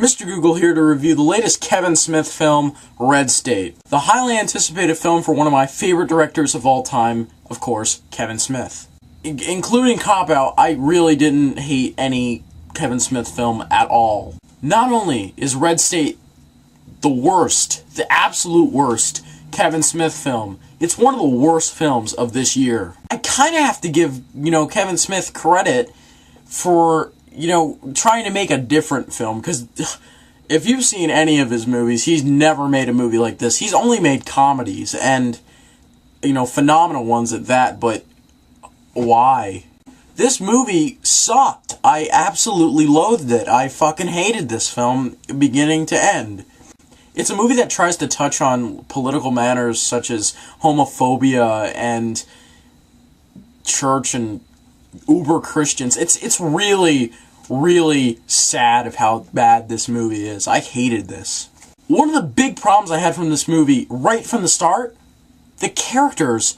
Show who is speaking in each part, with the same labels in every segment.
Speaker 1: Mr. Google here to review the latest Kevin Smith film, Red State. The highly anticipated film for one of my favorite directors of all time, of course, Kevin Smith. Including Cop Out, I really didn't hate any Kevin Smith film at all. Not only is Red State the worst, the absolute worst Kevin Smith film, it's one of the worst films of this year. I kind of have to give, Kevin Smith credit for, trying to make a different film, because if you've seen any of his movies, he's never made a movie like this. He's only made comedies, and, phenomenal ones at that, but why? This movie sucked. I absolutely loathed it. I fucking hated this film, beginning to end. It's a movie that tries to touch on political matters such as homophobia and church and uber Christians. It's really, really sad of how bad this movie is. I hated this. One of the big problems I had from this movie, right from the start, the characters,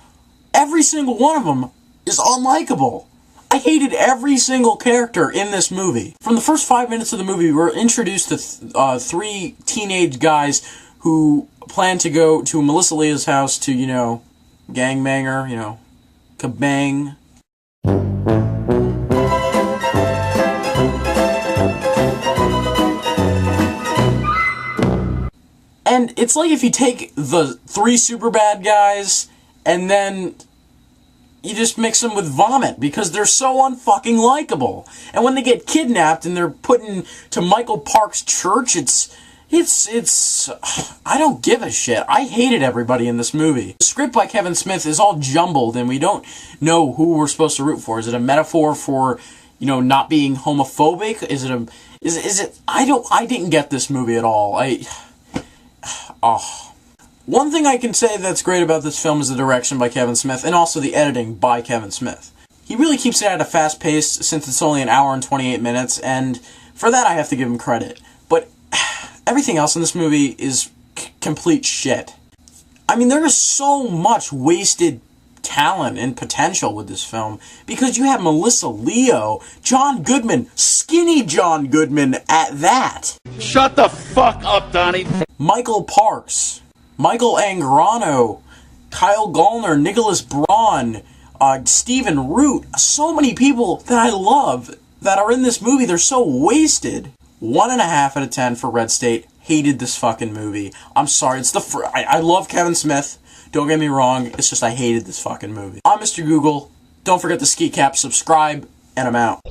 Speaker 1: every single one of them is unlikable. I hated every single character in this movie. From the first 5 minutes of the movie, we're introduced to three teenage guys who plan to go to Melissa Leah's house to, gangbanger, kabang. And it's like if you take the three Superbad guys and then you just mix them with vomit because they're so unfucking likable. And when they get kidnapped and they're put into Michael Park's church, it's I don't give a shit. I hated everybody in this movie. The script by Kevin Smith is all jumbled and we don't know who we're supposed to root for. Is it a metaphor for, not being homophobic? Is it I didn't get this movie at all. One thing I can say that's great about this film is the direction by Kevin Smith, and also the editing by Kevin Smith. He really keeps it at a fast pace, since it's only an hour and 28 minutes, and for that I have to give him credit. But everything else in this movie is complete shit. I mean, there is so much wasted talent and potential with this film, because you have Melissa Leo, John Goodman, skinny John Goodman at that.
Speaker 2: Shut the fuck up, Donnie.
Speaker 1: Michael Parks, Michael Angarano, Kyle Gallner, Nicholas Braun, Stephen Root, so many people that I love that are in this movie. They're so wasted. 1.5 out of 10 for Red State. Hated this fucking movie. I'm sorry. It's I love Kevin Smith. Don't get me wrong. It's just I hated this fucking movie. I'm Mr. Google. Don't forget to ski cap, subscribe, and I'm out.